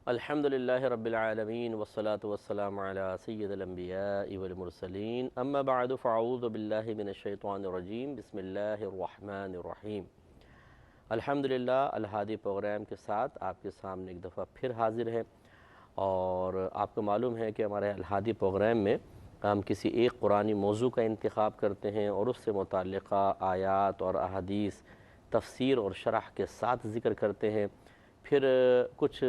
الحمدللہ رب العالمین والصلاة والسلام علی سید الانبیاء والمرسلین اما بعد فاعوذ باللہ من الشیطان الرجیم بسم اللہ الرحمن الرحیم۔ الحمدللہ الہادی پروگرام کے ساتھ آپ کے سامنے ایک دفعہ پھر حاضر ہیں، اور آپ کو معلوم ہے کہ ہمارے الہادی پروگرام میں ہم کسی ایک قرآنی موضوع کا انتخاب کرتے ہیں اور اس سے متعلقہ آیات اور احادیث تفسیر اور شرح کے ساتھ ذکر کرتے ہیں۔ پھر کچھ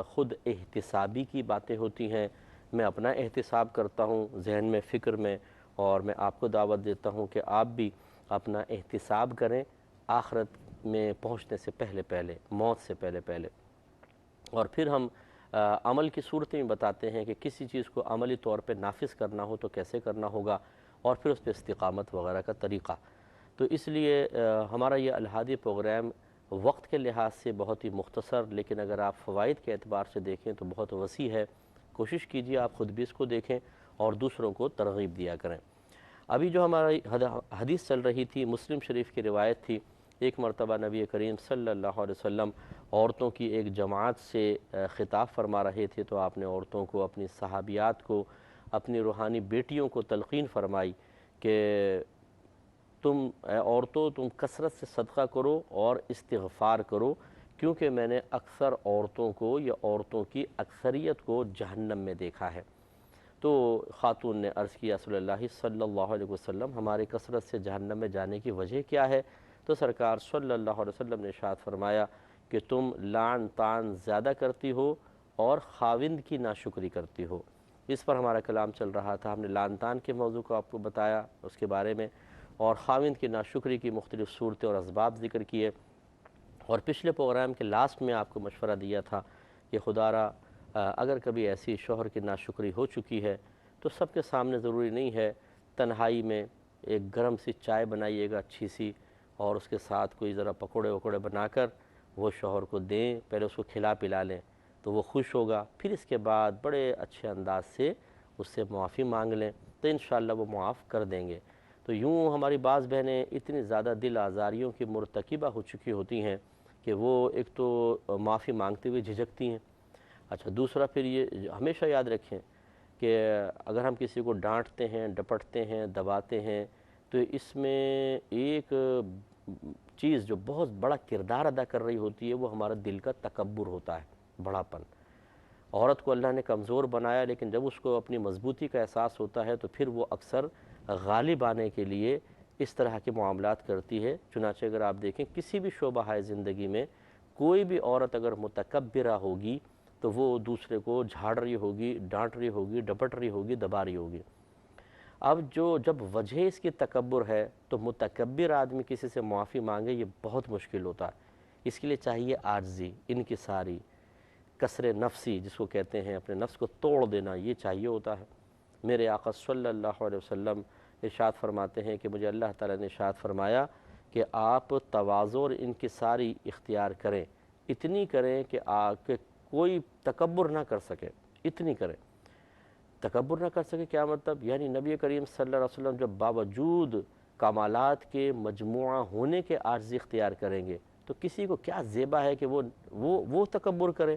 خود احتسابی کی باتیں ہوتی ہیں، میں اپنا احتساب کرتا ہوں ذہن میں، فکر میں، اور میں آپ کو دعوت دیتا ہوں کہ آپ بھی اپنا احتساب کریں آخرت میں پہنچنے سے پہلے، موت سے پہلے۔ اور پھر ہم عمل کی صورتیں بھی بتاتے ہیں کہ کسی چیز کو عملی طور پہ نافذ کرنا ہو تو کیسے کرنا ہوگا، اور پھر اس پہ استقامت وغیرہ کا طریقہ۔ تو اس لیے ہمارا یہ الہادی پروگرام وقت کے لحاظ سے بہت ہی مختصر، لیکن اگر آپ فوائد کے اعتبار سے دیکھیں تو بہت وسیع ہے۔ کوشش کیجیے آپ خود بھی اس کو دیکھیں اور دوسروں کو ترغیب دیا کریں۔ ابھی جو ہماری حدیث چل رہی تھی، مسلم شریف کی روایت تھی، ایک مرتبہ نبی کریم صلی اللہ علیہ وسلم عورتوں کی ایک جماعت سے خطاب فرما رہے تھے، تو آپ نے عورتوں کو، اپنی صحابیات کو، اپنی روحانی بیٹیوں کو تلقین فرمائی کہ تم عورتوں کثرت سے صدقہ کرو اور استغفار کرو، کیونکہ میں نے اکثر عورتوں کو یا عورتوں کی اکثریت کو جہنم میں دیکھا ہے۔ تو خاتون نے عرض کیا رسول اللہ صلی اللہ علیہ وسلم، ہمارے کثرت سے جہنم میں جانے کی وجہ کیا ہے؟ تو سرکار صلی اللہ علیہ وسلم نے ارشاد فرمایا کہ تم لعن طعن زیادہ کرتی ہو اور خاوند کی ناشکری کرتی ہو۔ اس پر ہمارا کلام چل رہا تھا، ہم نے لعن طعن کے موضوع کو آپ کو بتایا، اس کے بارے میں، اور خاوند کی ناشکری کی مختلف صورتیں اور اسباب ذکر کیے۔ اور پچھلے پروگرام کے لاسٹ میں آپ کو مشورہ دیا تھا کہ خدا را اگر کبھی ایسی شوہر کی ناشکری ہو چکی ہے تو سب کے سامنے ضروری نہیں ہے، تنہائی میں ایک گرم سی چائے بنائیے گا اچھی سی، اور اس کے ساتھ کوئی ذرا پکوڑے وکوڑے بنا کر وہ شوہر کو دیں، پہلے اس کو کھلا پلا لیں تو وہ خوش ہوگا، پھر اس کے بعد بڑے اچھے انداز سے اس سے معافی مانگ لیں تو انشاءاللہ وہ معاف کر دیں گے۔ تو یوں ہماری بعض بہنیں اتنی زیادہ دل آزاریوں کی مرتکبہ ہو چکی ہوتی ہیں کہ وہ ایک تو معافی مانگتے ہوئے جھجکتی ہیں۔ اچھا، دوسرا پھر یہ ہمیشہ یاد رکھیں کہ اگر ہم کسی کو ڈانٹتے ہیں، ڈپٹتے ہیں، دباتے ہیں، تو اس میں ایک چیز جو بہت بڑا کردار ادا کر رہی ہوتی ہے وہ ہمارا دل کا تکبر ہوتا ہے، بڑا پن۔ عورت کو اللہ نے کمزور بنایا، لیکن جب اس کو اپنی مضبوطی کا احساس ہوتا ہے تو پھر وہ اکثر غالب آنے کے لیے اس طرح کے معاملات کرتی ہے۔ چنانچہ اگر آپ دیکھیں کسی بھی شعبہ زندگی میں کوئی بھی عورت اگر متکبرہ ہوگی تو وہ دوسرے کو جھاڑ رہی ہوگی، ڈانٹ رہی ہوگی، ڈپٹ رہی ہوگی، دبا رہی ہوگی۔ اب جب وجہ اس کی تکبر ہے تو متکبر آدمی کسی سے معافی مانگے یہ بہت مشکل ہوتا ہے۔ اس کے لیے چاہیے عاجزی، انکساری، کسر نفسی جس کو کہتے ہیں، اپنے نفس کو توڑ دینا، یہ چاہیے ہوتا ہے۔ میرے آقا صلی اللہ علیہ وسلم ارشاد فرماتے ہیں کہ مجھے اللہ تعالیٰ نے ارشاد فرمایا کہ آپ تواضع اور انکساری اختیار کریں، اتنی کریں کہ کوئی تکبر نہ کر سکے، اتنی کریں۔ تکبر نہ کر سکے کیا مطلب؟ یعنی نبی کریم صلی اللہ علیہ وسلم جب باوجود کمالات کے مجموعہ ہونے کے عاجزی اختیار کریں گے تو کسی کو کیا زیبا ہے کہ وہ تکبر کرے؟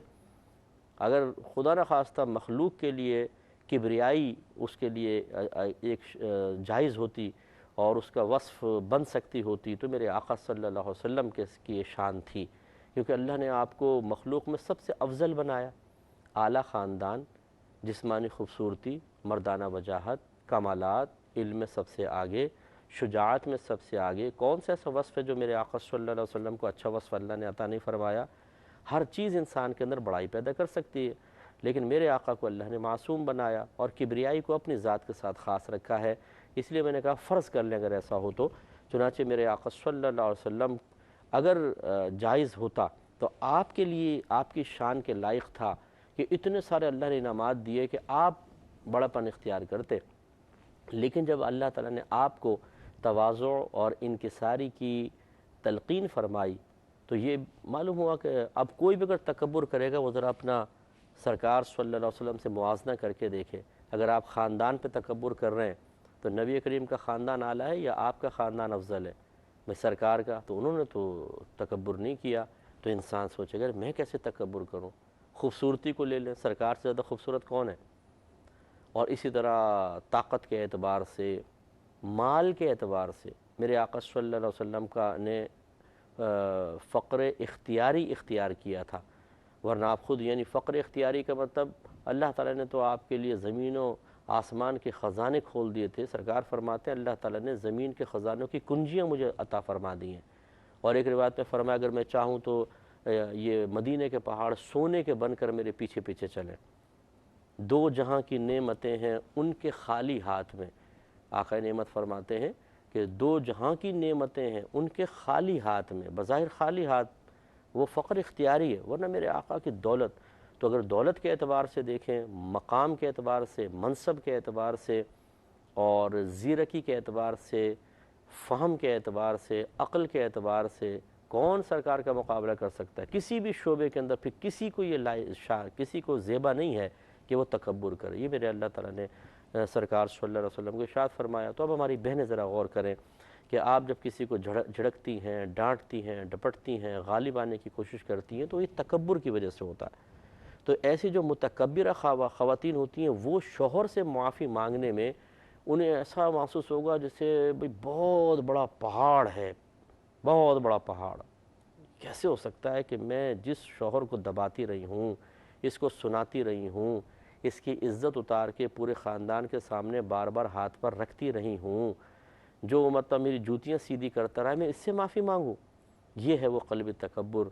اگر خدا نخواستہ مخلوق کے لیے کبریائی اس کے لیے ایک جائز ہوتی اور اس کا وصف بن سکتی ہوتی تو میرے آقا صلی اللہ علیہ وسلم کی یہ شان تھی، کیونکہ اللہ نے آپ کو مخلوق میں سب سے افضل بنایا، اعلیٰ خاندان، جسمانی خوبصورتی، مردانہ وجاہت، کمالات، علم میں سب سے آگے، شجاعت میں سب سے آگے۔ کون سا ایسا وصف ہے جو میرے آقا صلی اللہ علیہ وسلم کو اچھا وصف اللہ نے عطا نہیں فرمایا؟ ہر چیز انسان کے اندر بڑائی پیدا کر سکتی ہے، لیکن میرے آقا کو اللہ نے معصوم بنایا اور کبریائی کو اپنی ذات کے ساتھ خاص رکھا ہے۔ اس لیے میں نے کہا فرض کر لیں اگر ایسا ہو تو، چنانچہ میرے آقا صلی اللہ علیہ وسلم اگر جائز ہوتا تو آپ کے لیے آپ کی شان کے لائق تھا کہ اتنے سارے اللہ نے انعامات دیے کہ آپ بڑا پن اختیار کرتے، لیکن جب اللہ تعالیٰ نے آپ کو تواضع اور انکساری کی تلقین فرمائی تو یہ معلوم ہوا کہ اب کوئی بھی اگر تکبر کرے گا وہ ذرا اپنا سرکار صلی اللہ علیہ وسلم سے موازنہ کر کے دیکھے۔ اگر آپ خاندان پہ تکبر کر رہے ہیں تو نبی کریم کا خاندان اعلیٰ ہے یا آپ کا خاندان افضل ہے؟ میں سرکار کا، تو انہوں نے تو تکبر نہیں کیا، تو انسان سوچے گا میں کیسے تکبر کروں؟ خوبصورتی کو لے لیں، سرکار سے زیادہ خوبصورت کون ہے؟ اور اسی طرح طاقت کے اعتبار سے، مال کے اعتبار سے میرے آقا صلی اللہ علیہ وسلم کا نے فقر اختیاری اختیار کیا تھا، ورنہ آپ خود یعنی فقر اختیاری کا مطلب اللہ تعالیٰ نے تو آپ کے لیے زمین و آسمان کے خزانے کھول دیے تھے۔ سرکار فرماتے ہیں اللہ تعالیٰ نے زمین کے خزانوں کی کنجیاں مجھے عطا فرما دی ہیں، اور ایک روایت میں فرمایا اگر میں چاہوں تو یہ مدینہ کے پہاڑ سونے کے بن کر میرے پیچھے پیچھے چلیں۔ دو جہاں کی نعمتیں ہیں ان کے خالی ہاتھ میں، آقا نعمت فرماتے ہیں کہ دو جہاں کی نعمتیں ہیں ان کے خالی ہاتھ میں، بظاہر خالی ہاتھ، وہ فقر اختیاری ہے، ورنہ میرے آقا کی دولت تو اگر دولت کے اعتبار سے دیکھیں، مقام کے اعتبار سے، منصب کے اعتبار سے، اور زیرکی کے اعتبار سے، فہم کے اعتبار سے، عقل کے اعتبار سے کون سرکار کا مقابلہ کر سکتا ہے؟ کسی بھی شعبے کے اندر پھر کسی کو یہ کسی کو زیبا نہیں ہے کہ وہ تکبر کرے۔ یہ میرے اللہ تعالیٰ نے سرکار صلی اللہ علیہ وسلم کو ارشاد فرمایا۔ تو اب ہماری بہنیں ذرا غور کریں کہ آپ جب کسی کو جھڑکتی ہیں، ڈانٹتی ہیں، ڈپٹتی ہیں، غالب آنے کی کوشش کرتی ہیں تو یہ تکبر کی وجہ سے ہوتا ہے۔ تو ایسی جو متکبرہ خواتین ہوتی ہیں وہ شوہر سے معافی مانگنے میں انہیں ایسا محسوس ہوگا جیسے بھئی بہت بڑا پہاڑ ہے، بہت بڑا پہاڑ، کیسے ہو سکتا ہے کہ میں جس شوہر کو دباتی رہی ہوں، اس کو سناتی رہی ہوں، اس کی عزت اتار کے پورے خاندان کے سامنے بار بار ہاتھ پر رکھتی رہی ہوں، جو مطلب میری جوتیاں سیدھی کرتا رہا ہے، میں اس سے معافی مانگوں؟ یہ ہے وہ قلب تکبر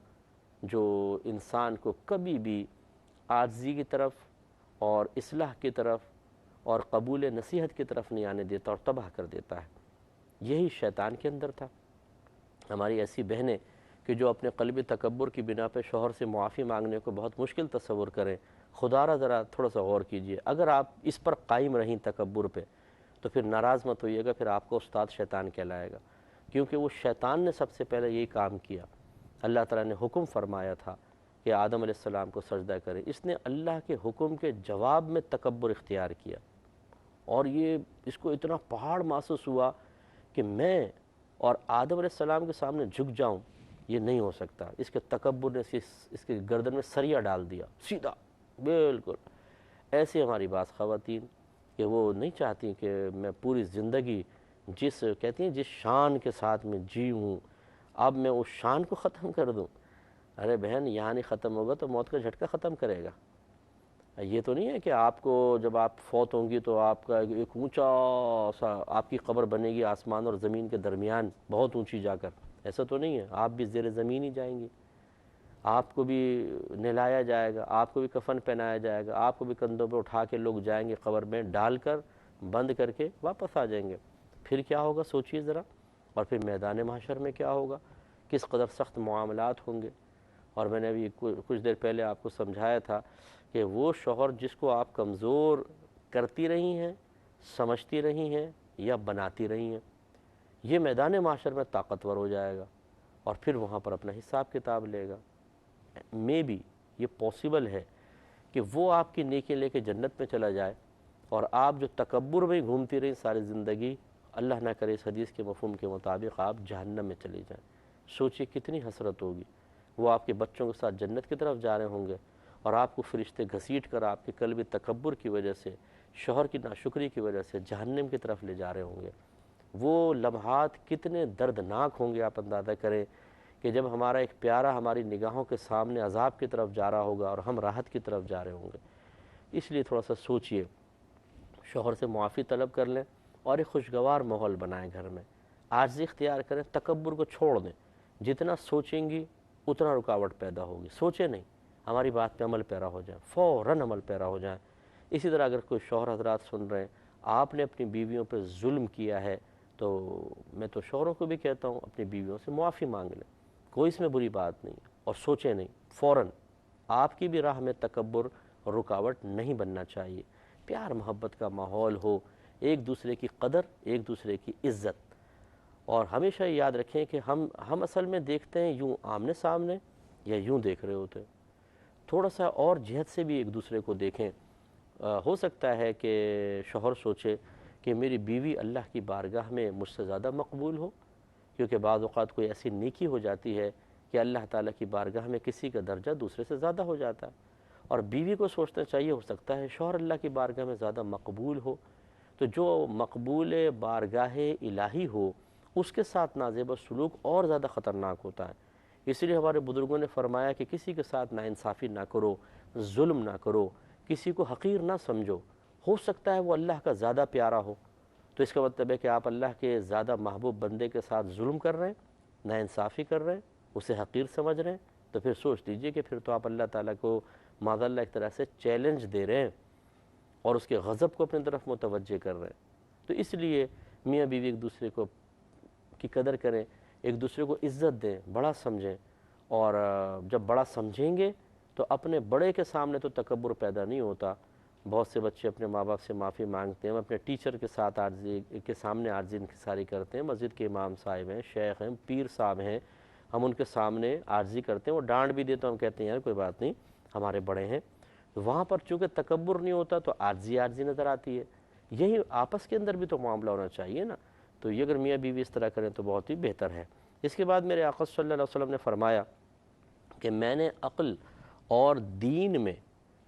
جو انسان کو کبھی بھی عاجزی کی طرف اور اصلاح کی طرف اور قبول نصیحت کی طرف نہیں آنے دیتا اور تباہ کر دیتا ہے۔ یہی شیطان کے اندر تھا۔ ہماری ایسی بہنیں کہ جو اپنے قلب تکبر کی بنا پہ شوہر سے معافی مانگنے کو بہت مشکل تصور کریں، خدا را ذرا تھوڑا سا غور کیجئے۔ اگر آپ اس پر قائم رہیں تکبر پہ تو پھر ناراض مت ہوئیے گا، پھر آپ کو استاد شیطان کہلائے گا، کیونکہ وہ شیطان نے سب سے پہلے یہی کام کیا۔ اللہ تعالیٰ نے حکم فرمایا تھا کہ آدم علیہ السلام کو سجدہ کریں، اس نے اللہ کے حکم کے جواب میں تکبر اختیار کیا، اور یہ اس کو اتنا پہاڑ محسوس ہوا کہ میں اور آدم علیہ السلام کے سامنے جھک جاؤں، یہ نہیں ہو سکتا۔ اس کے تکبر نے اس کے گردن میں سریا ڈال دیا، سیدھا بالکل۔ ایسے ہماری بعض خواتین کہ وہ نہیں چاہتی کہ میں پوری زندگی کہتی ہیں جس شان کے ساتھ میں جی ہوں، اب میں اس شان کو ختم کر دوں۔ ارے بہن، یہاں نہیں ختم ہوگا تو موت کا جھٹکا ختم کرے گا۔ یہ تو نہیں ہے کہ آپ کو جب آپ فوت ہوں گی تو آپ کا ایک اونچا سا آپ کی قبر بنے گی آسمان اور زمین کے درمیان، بہت اونچی جا کر، ایسا تو نہیں ہے۔ آپ بھی زیر زمین ہی جائیں گی، آپ کو بھی نہلایا جائے گا، آپ کو بھی کفن پہنایا جائے گا، آپ کو بھی کندھوں پہ اٹھا کے لوگ جائیں گے قبر میں ڈال کر، بند کر کے واپس آ جائیں گے۔ پھر کیا ہوگا سوچئے ذرا، اور پھر میدان محشر میں کیا ہوگا، کس قدر سخت معاملات ہوں گے۔ اور میں نے ابھی کچھ دیر پہلے آپ کو سمجھایا تھا کہ وہ شوہر جس کو آپ کمزور کرتی رہی ہیں، سمجھتی رہی ہیں یا بناتی رہی ہیں، یہ میدان معاشر میں طاقتور ہو جائے گا اور پھر وہاں پر اپنا حساب کتاب لے گا۔ بھی یہ پاسبل ہے کہ وہ آپ کی نیکی لے کے جنت میں چلا جائے اور آپ جو تکبر میں گھومتی رہی ساری زندگی، اللہ نہ کرے اس حدیث کے مفہوم کے مطابق آپ جہنم میں چلی جائیں۔ سوچئے کتنی حسرت ہوگی۔ وہ آپ کے بچوں کے ساتھ جنت کی طرف جا رہے ہوں گے اور آپ کو فرشتے گھسیٹ کر آپ کے قلب تکبر کی وجہ سے، شوہر کی ناشکری کی وجہ سے جہنم کی طرف لے جا رہے ہوں گے۔ وہ لمحات کتنے دردناک ہوں گے، آپ اندازہ کریں کہ جب ہمارا ایک پیارا ہماری نگاہوں کے سامنے عذاب کی طرف جا رہا ہوگا اور ہم راحت کی طرف جا رہے ہوں گے۔ اس لیے تھوڑا سا سوچئے، شوہر سے معافی طلب کر لیں اور ایک خوشگوار ماحول بنائیں گھر میں، عاجزی اختیار کریں، تکبر کو چھوڑ دیں۔ جتنا سوچیں گی اتنا رکاوٹ پیدا ہوگی، سوچیں نہیں، ہماری بات پہ عمل پیرا ہو جائیں، فوراً عمل پیرا ہو جائیں۔ اسی طرح اگر کوئی شوہر حضرات سن رہے ہیں، آپ نے اپنی بیویوں پہ ظلم کیا ہے تو میں تو شوہروں کو بھی کہتا ہوں اپنی بیویوں سے معافی مانگ لیں، کوئی اس میں بری بات نہیں ہے، اور سوچیں نہیں، فوراً۔ آپ کی بھی راہ میں تکبر اور رکاوٹ نہیں بننا چاہیے، پیار محبت کا ماحول ہو، ایک دوسرے کی قدر، ایک دوسرے کی عزت۔ اور ہمیشہ یاد رکھیں کہ ہم اصل میں دیکھتے ہیں یوں آمنے سامنے یا یوں دیکھ رہے ہوتے ہیں، تھوڑا سا اور جہت سے بھی ایک دوسرے کو دیکھیں۔ ہو سکتا ہے کہ شوہر سوچے کہ میری بیوی اللہ کی بارگاہ میں مجھ سے زیادہ مقبول ہو، کیونکہ بعض اوقات کوئی ایسی نیکی ہو جاتی ہے کہ اللہ تعالیٰ کی بارگاہ میں کسی کا درجہ دوسرے سے زیادہ ہو جاتا ہے۔ اور بیوی کو سوچنا چاہیے ہو سکتا ہے شوہر اللہ کی بارگاہ میں زیادہ مقبول ہو، تو جو مقبول بارگاہ الہی ہو اس کے ساتھ نازیبہ سلوک اور زیادہ خطرناک ہوتا ہے۔ اس لیے ہمارے بزرگوں نے فرمایا کہ کسی کے ساتھ ناانصافی نہ کرو، ظلم نہ کرو، کسی کو حقیر نہ سمجھو، ہو سکتا ہے وہ اللہ کا زیادہ پیارا ہو، تو اس کا مطلب ہے کہ آپ اللہ کے زیادہ محبوب بندے کے ساتھ ظلم کر رہے ہیں، ناانصافی کر رہے ہیں، اسے حقیر سمجھ رہے ہیں، تو پھر سوچ لیجئے کہ پھر تو آپ اللہ تعالیٰ کو معاذ اللہ ایک طرح سے چیلنج دے رہے ہیں اور اس کے غضب کو اپنی طرف متوجہ کر رہے ہیں۔ تو اس لیے میاں بیوی ایک دوسرے کو کی قدر کریں، ایک دوسرے کو عزت دیں، بڑا سمجھیں، اور جب بڑا سمجھیں گے تو اپنے بڑے کے سامنے تو تکبر پیدا نہیں ہوتا۔ بہت سے بچے اپنے ماں باپ سے معافی مانگتے ہیں، وہ اپنے ٹیچر کے ساتھ عاجزی کے سامنے عاجزی انکساری کرتے ہیں، مسجد کے امام صاحب ہیں، شیخ ہیں، پیر صاحب ہیں، ہم ان کے سامنے عاجزی کرتے ہیں، وہ ڈانٹ بھی دیتے ہیں، ہم کہتے ہیں یار کوئی بات نہیں ہمارے بڑے ہیں، وہاں پر چونکہ تکبر نہیں ہوتا تو عاجزی نظر آتی ہے۔ یہی آپس کے اندر بھی تو معاملہ ہونا چاہیے نا، تو یہ اگر میاں بیوی اس طرح کریں تو بہت ہی بہتر ہے۔ اس کے بعد میرے آقا صلی اللہ علیہ وسلم نے فرمایا کہ میں نے عقل اور دین میں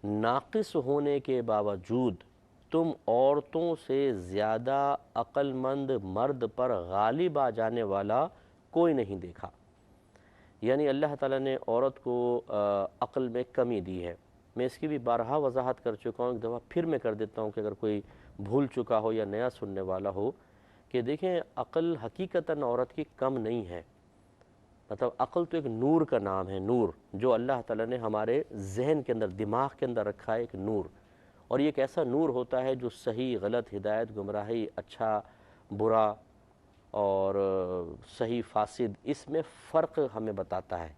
ناقص ہونے کے باوجود تم عورتوں سے زیادہ عقل مند مرد پر غالب آ جانے والا کوئی نہیں دیکھا۔ یعنی اللہ تعالیٰ نے عورت کو عقل میں کمی دی ہے۔ میں اس کی بھی بارہا وضاحت کر چکا ہوں، ایک دفعہ پھر میں کر دیتا ہوں کہ اگر کوئی بھول چکا ہو یا نیا سننے والا ہو، کہ دیکھیں عقل حقیقتاً عورت کی کم نہیں ہے۔ مطلب عقل تو ایک نور کا نام ہے، نور جو اللہ تعالیٰ نے ہمارے ذہن کے اندر، دماغ کے اندر رکھا ہے، ایک نور، اور یہ ایک ایسا نور ہوتا ہے جو صحیح غلط، ہدایت گمراہی، اچھا برا اور صحیح فاسد، اس میں فرق ہمیں بتاتا ہے۔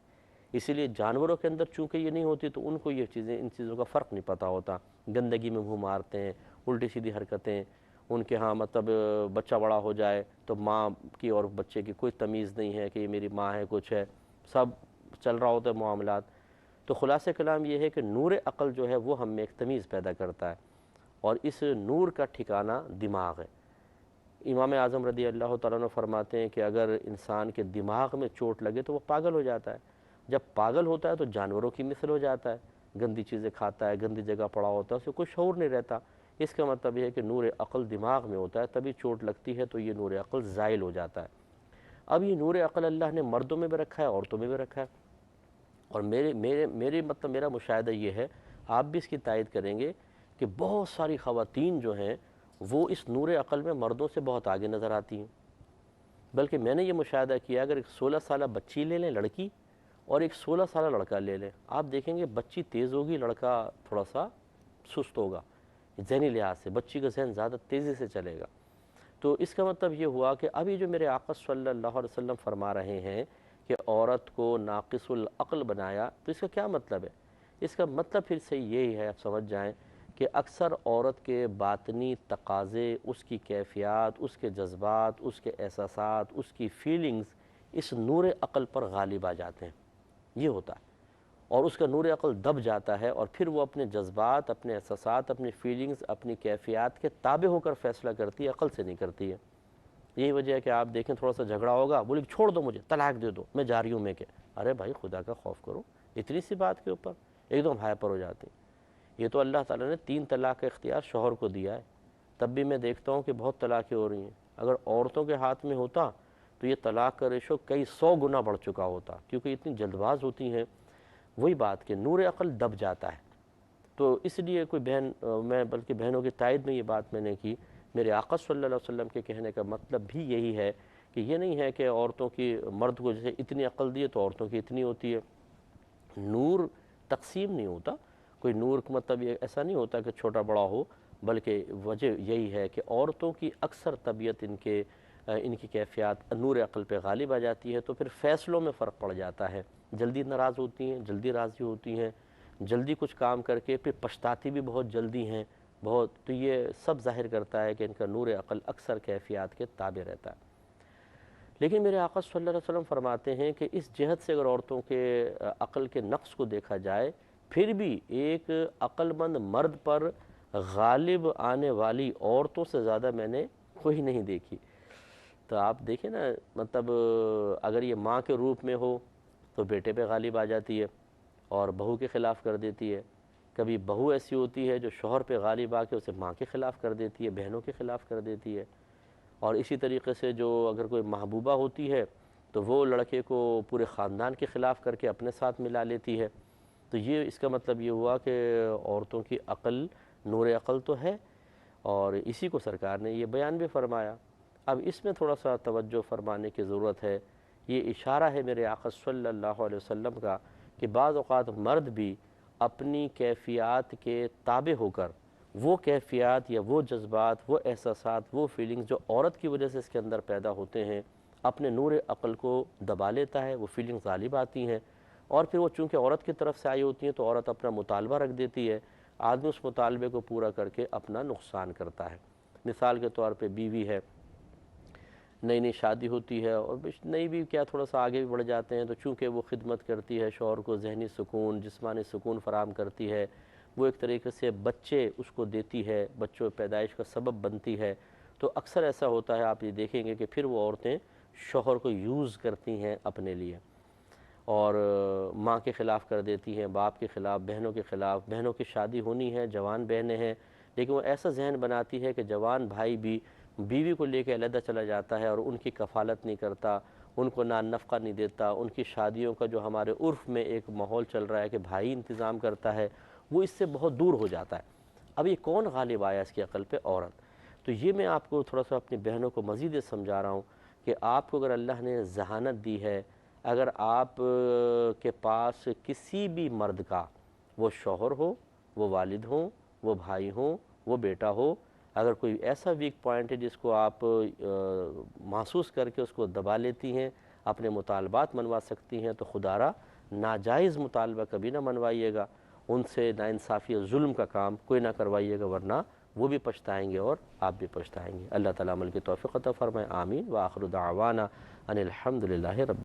اسی لیے جانوروں کے اندر چونکہ یہ نہیں ہوتی تو ان کو یہ چیزیں، ان چیزوں کا فرق نہیں پتہ ہوتا، گندگی میں منہ مارتے ہیں، الٹی سیدھی حرکتیں، ان کے ہاں مطلب بچہ بڑا ہو جائے تو ماں کی اور بچے کی کوئی تمیز نہیں ہے کہ یہ میری ماں ہے، کچھ ہے، سب چل رہا ہوتا ہے معاملات۔ تو خلاصہ کلام یہ ہے کہ نور عقل جو ہے وہ ہم میں ایک تمیز پیدا کرتا ہے، اور اس نور کا ٹھکانہ دماغ ہے۔ امام اعظم رضی اللہ تعالیٰ عنہ فرماتے ہیں کہ اگر انسان کے دماغ میں چوٹ لگے تو وہ پاگل ہو جاتا ہے، جب پاگل ہوتا ہے تو جانوروں کی مثل ہو جاتا ہے، گندی چیزیں کھاتا ہے، گندی جگہ پڑا ہوتا ہے، اسے کوئی شعور نہیں رہتا۔ اس کا مطلب یہ ہے کہ نور عقل دماغ میں ہوتا ہے، تبھی چوٹ لگتی ہے تو یہ نور عقل زائل ہو جاتا ہے۔ اب یہ نور عقل اللہ نے مردوں میں بھی رکھا ہے، عورتوں میں بھی رکھا ہے، اور میرا مشاہدہ یہ ہے، آپ بھی اس کی تائید کریں گے کہ بہت ساری خواتین جو ہیں وہ اس نور عقل میں مردوں سے بہت آگے نظر آتی ہیں۔ بلکہ میں نے یہ مشاہدہ کیا، اگر ایک 16 سالہ بچی لے لیں لڑکی اور ایک 16 سالہ لڑکا لے لیں، آپ دیکھیں گے بچی تیز ہوگی، لڑکا تھوڑا سا سست ہوگا، ذہنی لحاظ سے بچی کا ذہن زیادہ تیزی سے چلے گا۔ تو اس کا مطلب یہ ہوا کہ ابھی جو میرے آقا صلی اللہ علیہ وسلم فرما رہے ہیں کہ عورت کو ناقص العقل بنایا، تو اس کا کیا مطلب ہے؟ اس کا مطلب پھر سے یہی ہے، آپ سمجھ جائیں کہ اکثر عورت کے باطنی تقاضے، اس کی کیفیات، اس کے جذبات، اس کے احساسات، اس کی فیلنگز اس نور عقل پر غالب آ جاتے ہیں، یہ ہوتا ہے، اور اس کا نور عقل دب جاتا ہے، اور پھر وہ اپنے جذبات، اپنے احساسات، اپنی فیلنگز، اپنی کیفیات کے تابع ہو کر فیصلہ کرتی ہے، عقل سے نہیں کرتی ہے۔ یہی وجہ ہے کہ آپ دیکھیں تھوڑا سا جھگڑا ہوگا، بولے چھوڑ دو مجھے، طلاق دے دو، میں جا رہی ہوں، میں کہ ارے بھائی خدا کا خوف کرو، اتنی سی بات کے اوپر ایک دم ہائپر ہو جاتی۔ یہ تو اللہ تعالیٰ نے 3 طلاق کا اختیار شوہر کو دیا ہے، تب بھی میں دیکھتا ہوں کہ بہت طلاقیں ہو رہی ہیں۔ اگر عورتوں کے ہاتھ میں ہوتا تو یہ طلاق کا ریشو کئی 100 گنا بڑھ چکا ہوتا، کیونکہ اتنی جلد باز ہوتی ہیں۔ وہی بات کہ نور عقل دب جاتا ہے، تو اس لیے کوئی بہن، میں بلکہ بہنوں کی تائید میں یہ بات میں نے کی، میرے آقا صلی اللہ علیہ وسلم کے کہنے کا مطلب بھی یہی ہے کہ یہ نہیں ہے کہ عورتوں کی، مرد کو جیسے اتنی عقل دی ہے تو عورتوں کی اتنی ہوتی ہے۔ نور تقسیم نہیں ہوتا، کوئی نور کا مطلب یہ ایسا نہیں ہوتا کہ چھوٹا بڑا ہو، بلکہ وجہ یہی ہے کہ عورتوں کی اکثر طبیعت، ان کی کیفیات نور عقل پہ غالب آ جاتی ہے، تو پھر فیصلوں میں فرق پڑ جاتا ہے، جلدی ناراض ہوتی ہیں، جلدی راضی ہوتی ہیں، جلدی کچھ کام کر کے پھر پچھتاتی بھی بہت جلدی ہیں بہت، تو یہ سب ظاہر کرتا ہے کہ ان کا نور عقل اکثر کیفیات کے تابع رہتا ہے۔ لیکن میرے آقا صلی اللہ علیہ وسلم فرماتے ہیں کہ اس جہت سے اگر عورتوں کے عقل کے نقص کو دیکھا جائے، پھر بھی ایک عقل مند مرد پر غالب آنے والی عورتوں سے زیادہ میں نے کوئی نہیں دیکھی۔ تو آپ دیکھیں نا، مطلب اگر یہ ماں کے روپ میں ہو تو بیٹے پہ غالب آ جاتی ہے اور بہو کے خلاف کر دیتی ہے، کبھی بہو ایسی ہوتی ہے جو شوہر پہ غالب آ کے اسے ماں کے خلاف کر دیتی ہے، بہنوں کے خلاف کر دیتی ہے، اور اسی طریقے سے جو اگر کوئی محبوبہ ہوتی ہے تو وہ لڑکے کو پورے خاندان کے خلاف کر کے اپنے ساتھ ملا لیتی ہے۔ تو یہ اس کا مطلب یہ ہوا کہ عورتوں کی عقل، نور عقل تو ہے، اور اسی کو سرکار نے یہ بیان بھی فرمایا۔ اب اس میں تھوڑا سا توجہ فرمانے کی ضرورت ہے، یہ اشارہ ہے میرے آقا صلی اللہ علیہ وسلم کا کہ بعض اوقات مرد بھی اپنی کیفیات کے تابع ہو کر وہ کیفیات یا وہ جذبات، وہ احساسات، وہ فیلنگز جو عورت کی وجہ سے اس کے اندر پیدا ہوتے ہیں، اپنے نور عقل کو دبا لیتا ہے، وہ فیلنگز غالب آتی ہیں، اور پھر وہ چونکہ عورت کی طرف سے آئی ہوتی ہیں تو عورت اپنا مطالبہ رکھ دیتی ہے، آدمی اس مطالبے کو پورا کر کے اپنا نقصان کرتا ہے۔ مثال کے طور پہ بیوی ہے، نئی نئی شادی ہوتی ہے، اور نئی بھی کیا تھوڑا سا آگے بھی بڑھ جاتے ہیں، تو چونکہ وہ خدمت کرتی ہے شوہر کو، ذہنی سکون، جسمانی سکون فراہم کرتی ہے، وہ ایک طریقے سے بچے اس کو دیتی ہے، بچوں پیدائش کا سبب بنتی ہے، تو اکثر ایسا ہوتا ہے، آپ یہ دیکھیں گے کہ پھر وہ عورتیں شوہر کو یوز کرتی ہیں اپنے لیے، اور ماں کے خلاف کر دیتی ہیں، باپ کے خلاف، بہنوں کے خلاف۔ بہنوں کی شادی ہونی ہے، جوان بہنیں ہیں، لیکن وہ ایسا ذہن بناتی ہے کہ جوان بھائی بھی بیوی کو لے کے علیحدہ چلا جاتا ہے اور ان کی کفالت نہیں کرتا، ان کو نان نفقہ نہیں دیتا، ان کی شادیوں کا جو ہمارے عرف میں ایک ماحول چل رہا ہے کہ بھائی انتظام کرتا ہے، وہ اس سے بہت دور ہو جاتا ہے۔ اب یہ کون غالب آیا اس کی عقل پہ؟ عورت۔ تو یہ میں آپ کو تھوڑا سا اپنی بہنوں کو مزید یہ سمجھا رہا ہوں کہ آپ کو اگر اللہ نے ذہانت دی ہے، اگر آپ کے پاس کسی بھی مرد کا، وہ شوہر ہو، وہ والد ہوں، وہ بھائی ہوں، وہ بیٹا ہو، اگر کوئی ایسا ویک پوائنٹ ہے جس کو آپ محسوس کر کے اس کو دبا لیتی ہیں، اپنے مطالبات منوا سکتی ہیں، تو خدا را ناجائز مطالبہ کبھی نہ منوائیے گا، ان سے ناانصافی اور ظلم کا کام کوئی نہ کروائیے گا، ورنہ وہ بھی پچھتائیں گے اور آپ بھی پچھتائیں گے۔ اللہ تعالیٰ عمل کی توفیق عطا فرمائے، آمین۔ وآخر دعوانا ان الحمد للہ رب